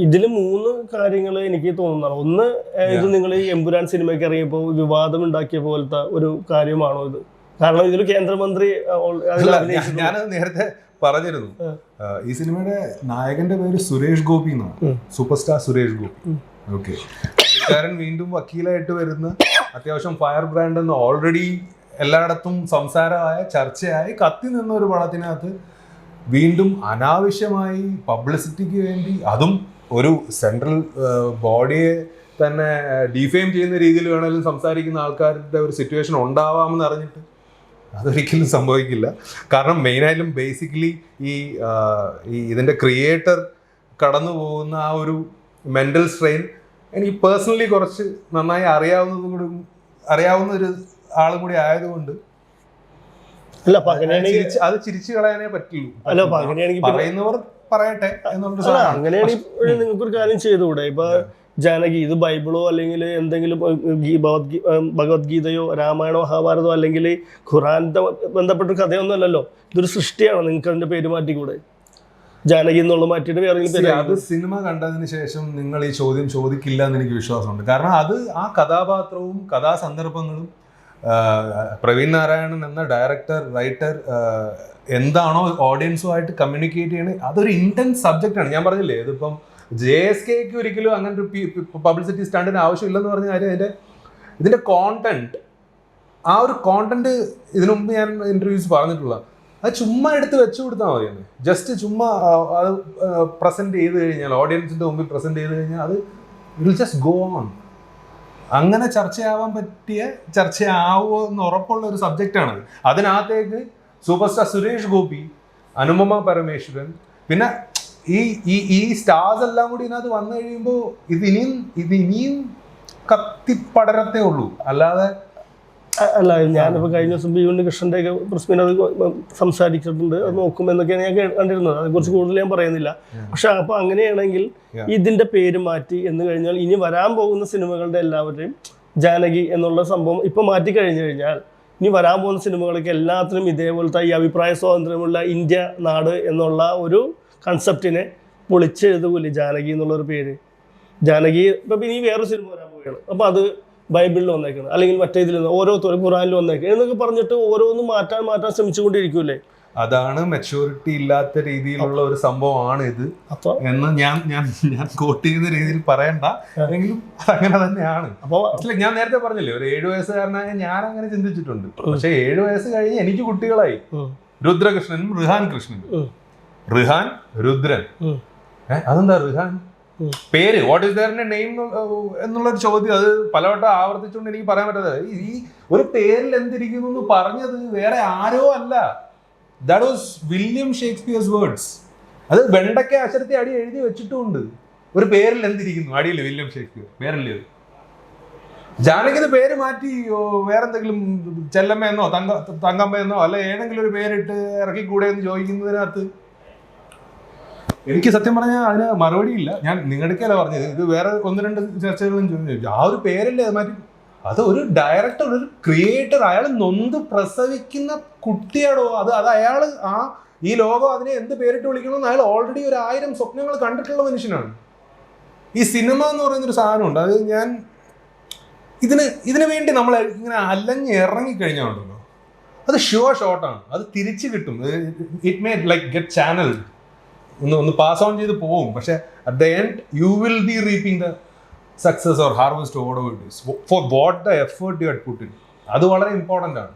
ഇതില് 3 കാര്യങ്ങൾ എനിക്ക് തോന്നുന്നതാണ്. ഒന്ന്, ഇത് നിങ്ങൾ ഈ എമ്പുരാൻ സിനിമയ്ക്ക് ഇറങ്ങിയപ്പോൾ വിവാദം ഉണ്ടാക്കിയ പോലത്തെ ഒരു കാര്യമാണോ ഇത്? കാരണം ഇതിൽ കേന്ദ്രമന്ത്രി ഞാനത് നേരത്തെ പറഞ്ഞിരുന്നു. ഈ സിനിമയുടെ നായകന്റെ പേര് സുരേഷ് ഗോപി എന്നാണ്, super star Suresh Gopi. Okay, പുള്ളിക്കാരൻ വീണ്ടും വക്കീലായിട്ട് വരുന്ന, അത്യാവശ്യം ഫയർ ബ്രാൻഡ് എന്ന് ഓൾറെഡി എല്ലായിടത്തും സംസാരമായ ചർച്ചയായി കത്തി നിന്ന ഒരു പടത്തിനകത്ത് വീണ്ടും അനാവശ്യമായി പബ്ലിസിറ്റിക്ക് വേണ്ടി, അതും ഒരു സെൻട്രൽ ബോഡിയെ തന്നെ ഡിഫെയിം ചെയ്യുന്ന രീതിയിൽ വേണമെങ്കിലും സംസാരിക്കുന്ന ആൾക്കാരുടെ ഒരു സിറ്റുവേഷൻ ഉണ്ടാവാമെന്ന് അറിഞ്ഞിട്ട് അതൊരിക്കലും സംഭവിക്കില്ല. കാരണം മെയിനായാലും ബേസിക്കലി ഈ ഇതിൻ്റെ ക്രിയേറ്റർ കടന്നു പോകുന്ന ആ ഒരു മെൻ്റൽ സ്ട്രെയിൻ എനിക്ക് പേഴ്സണലി കുറച്ച് നന്നായി അറിയാവുന്ന ഒരു ആളും കൂടി ആയതുകൊണ്ട് അത് ചിരിച്ചു കളയാനേ പറ്റുള്ളൂ. പറയുന്നവർ പറയട്ടെ എന്നുള്ളൊരു സാധനം. അങ്ങനെയാണെങ്കിൽ നിങ്ങൾക്കൊരു കാര്യം ചെയ്തുകൂടെ? ഇപ്പൊ ജാനകി ഇത് ബൈബിളോ അല്ലെങ്കിൽ എന്തെങ്കിലും ഭഗവത്ഗീതയോ രാമായണോ മഹാഭാരതോ അല്ലെങ്കിൽ ഖുറാന്റെ ബന്ധപ്പെട്ട കഥയൊന്നും അല്ലല്ലോ, ഇതൊരു സൃഷ്ടിയാണ്. നിങ്ങൾക്ക് അതിന്റെ പേര് മാറ്റിക്കൂടെ? ജാനകി എന്നുള്ള മാറ്റിയിട്ട് വേറെ അത് സിനിമ കണ്ടതിന് ശേഷം നിങ്ങൾ ഈ ചോദ്യം ചോദിക്കില്ല എന്ന് എനിക്ക് വിശ്വാസമുണ്ട്. കാരണം അത് ആ കഥാപാത്രവും കഥാസന്ദർഭങ്ങളും പ്രവീൺ നാരായണൻ എന്ന ഡയറക്ടർ റൈറ്റർ എന്താണോ ഓഡിയൻസുമായിട്ട് കമ്മ്യൂണിക്കേറ്റ് ചെയ്യണത്, അതൊരു ഇന്റൻസ് സബ്ജക്റ്റാണ്. ഞാൻ പറഞ്ഞില്ലേ, ഇതിപ്പം JSKക്ക് ഒരിക്കലും അങ്ങനെ ഒരു പബ്ലിസിറ്റി സ്റ്റണ്ടിന് ആവശ്യമില്ലെന്ന് പറഞ്ഞ കാര്യം ഇതിന്റെ കോണ്ടന്റ്, ആ ഒരു കോണ്ടന്റ് ഇതിനു മുമ്പ് ഞാൻ ഇന്റർവ്യൂസ് പറഞ്ഞിട്ടുള്ള, അത് ചുമ്മാ എടുത്ത് വെച്ചു കൊടുത്താൽ മതിയാണ്. ജസ്റ്റ് ചുമ്മാ അത് പ്രസന്റ് ചെയ്ത് കഴിഞ്ഞാൽ, ഓഡിയൻസിന്റെ മുമ്പിൽ പ്രസന്റ് ചെയ്ത് കഴിഞ്ഞാൽ അത് വിൽ ജസ്റ്റ് ഗോ ഓൺ. അങ്ങനെ ചർച്ചയാവുമോ എന്ന് ഉറപ്പുള്ള ഒരു സബ്ജക്റ്റാണത്. അതിനകത്തേക്ക് സൂപ്പർ സ്റ്റാർ സുരേഷ് ഗോപി, അനുപമ പരമേശ്വരൻ, പിന്നെ ഈ സ്റ്റാർസ് എല്ലാം കൂടി ഇതിനകത്ത് വന്നു കഴിയുമ്പോൾ ഇതിനിയും കത്തിപ്പടരത്തേ ഉള്ളൂ. അല്ല, ഞാനിപ്പോൾ കഴിഞ്ഞ ദിവസം ബി ഉണ്ണികൃഷ്ണൻ്റെ ഒക്കെ പ്രശ്നം അത് സംസാരിച്ചിട്ടുണ്ട്, അത് നോക്കുമെന്നൊക്കെയാണ് ഞാൻ കണ്ടിരുന്നത്. അതേക്കുറിച്ച് കൂടുതൽ ഞാൻ പറയുന്നില്ല. പക്ഷെ അപ്പോൾ അങ്ങനെയാണെങ്കിൽ ഇതിന്റെ പേര് മാറ്റി എന്ന് കഴിഞ്ഞാൽ ഇനി വരാൻ പോകുന്ന സിനിമകളുടെ എല്ലാവരുടെയും ജാനകി എന്നുള്ള സംഭവം ഇപ്പൊ മാറ്റി കഴിഞ്ഞു കഴിഞ്ഞാൽ ഇനി വരാൻ പോകുന്ന സിനിമകളൊക്കെ എല്ലാത്തിനും ഇതേപോലത്തെ ഈ അഭിപ്രായ സ്വാതന്ത്ര്യമുള്ള ഇന്ത്യ നാട് എന്നുള്ള ഒരു കൺസെപ്റ്റിനെ പൊളിച്ചെഴുതുകൂല്ലേ ജാനകി എന്നുള്ളൊരു പേര്. ജാനകി ഇപ്പം ഇനി വേറൊരു സിനിമ വരാൻ പോവുകയാണ്, അപ്പോൾ അത് ബൈബിളിൽ വന്നേക്കണം അല്ലെങ്കിൽ മറ്റേ ഇതിൽ ഓരോരുത്തരും ഖുറാനിൽ വന്നേക്കണം എന്നൊക്കെ പറഞ്ഞിട്ട് ഓരോന്നും മാറ്റാൻ ശ്രമിച്ചുകൊണ്ടിരിക്കൂലേ. അതാണ് മെച്യൂരിറ്റി ഇല്ലാത്ത രീതിയിലുള്ള ഒരു സംഭവമാണ് ഇത് എന്ന് ഞാൻ കോട്ട് ചെയ്യുന്ന രീതിയിൽ പറയണ്ട, എങ്കിലും അങ്ങനെ തന്നെയാണ്. അപ്പോൾ ഞാൻ നേരത്തെ പറഞ്ഞില്ലേ, ഒരു 7 വയസ്സുകാരനായ ഞാൻ അങ്ങനെ ചിന്തിച്ചിട്ടുണ്ട്. പക്ഷെ 7 വയസ്സ് കഴിഞ്ഞ് എനിക്ക് കുട്ടികളായി. രുദ്രകൃഷ്ണനും റിഹാൻ കൃഷ്ണനും. റിഹാൻ, രുദ്രൻ. അതെന്താ റിഹാൻ പേര്? വാട്ട് ഈസ് ദെയർ നെയിം എന്നുള്ളൊരു ചോദ്യം അത് പലവട്ടം ആവർത്തിച്ചുകൊണ്ട് എനിക്ക് പറയാൻ പറ്റാതെ. ഈ ഒരു പേരിൽ എന്തിരിക്കുന്നു എന്ന് പറഞ്ഞത് വേറെ ആരോ അല്ല. That was William Shakespeare's words. അത് വെണ്ടയ്ക്ക അക്ഷരത്തെ അടി എഴുതി വെച്ചിട്ടുമുണ്ട്. ഒരു പേരിൽ എന്തിരിക്കുന്നു അടിയിൽ വില്യം ഷേക്സ്പിയർ പേരല്ലേ. ജാനകിന് പേര് മാറ്റി വേറെന്തെങ്കിലും ചെല്ലമ്മയെന്നോ തങ്കമ്മയെന്നോ അല്ല ഏതെങ്കിലും ഒരു പേരിട്ട് ഇറക്കിക്കൂടെ എന്ന് ചോദിക്കുന്നതിനകത്ത് എനിക്ക് സത്യം പറഞ്ഞാൽ അതിന് മറുപടിയില്ല. ഞാൻ നിങ്ങളുടെക്കല്ല പറഞ്ഞത്, ഇത് വേറെ 1-2 ചർച്ചകളും ചോദിച്ചു. ആ ഒരു പേരല്ലേ അത് മാറ്റി? അത് ഒരു ഡയറക്ടർ, ഒരു ക്രിയേറ്റർ, അയാൾ നൊന്ത് പ്രസവിക്കുന്ന കുട്ടിയാടോ അത് അയാൾ ഈ ലോകം അതിനെ എന്ത് പേരിട്ട് വിളിക്കണമെന്ന് അയാൾ ഓൾറെഡി 1000 സ്വപ്നങ്ങൾ കണ്ടിട്ടുള്ള മനുഷ്യനാണ്. ഈ സിനിമ എന്ന് പറയുന്നൊരു സാധനമുണ്ട്. അത് ഞാൻ ഇതിനു വേണ്ടി നമ്മൾ ഇങ്ങനെ അലഞ്ഞ് ഇറങ്ങിക്കഴിഞ്ഞാണല്ലോ, അത് ഷുവർ ഷോട്ടാണ്. അത് തിരിച്ചു കിട്ടും. It may like get channel ഒന്ന് പാസ് ഓൺ ചെയ്ത് പോകും. പക്ഷെ at the end you will be reaping the success or harvest whatever it is for what the effort you had put in. അത് വളരെ ഇമ്പോർട്ടൻ്റ് ആണ്.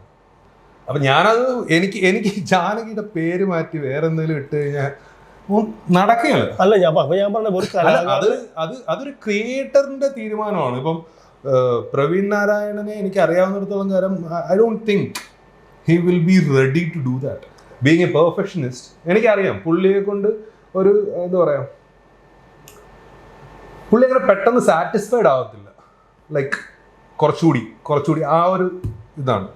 അപ്പം ഞാനത് എനിക്ക് ജാനകിയുടെ പേര് മാറ്റി വേറെ എന്തെങ്കിലും ഇട്ട് കഴിഞ്ഞാൽ നടക്കുകയാണ്. അതൊരു ക്രിയേറ്ററിന്റെ തീരുമാനമാണ്. ഇപ്പം പ്രവീൺ നാരായണനെ എനിക്ക് അറിയാവുന്നിടത്തോളം കാലം I don't think he will be ready to do that. Being a perfectionist എനിക്കറിയാം. പുള്ളിയെ കൊണ്ട് ഒരു എന്താ പറയാ, പുള്ളി അങ്ങനെ പെട്ടെന്ന് സാറ്റിസ്ഫൈഡ് ആവത്തില്ല. ലൈക്ക് കുറച്ചുകൂടി ആ ഒരു ഇതാണ്.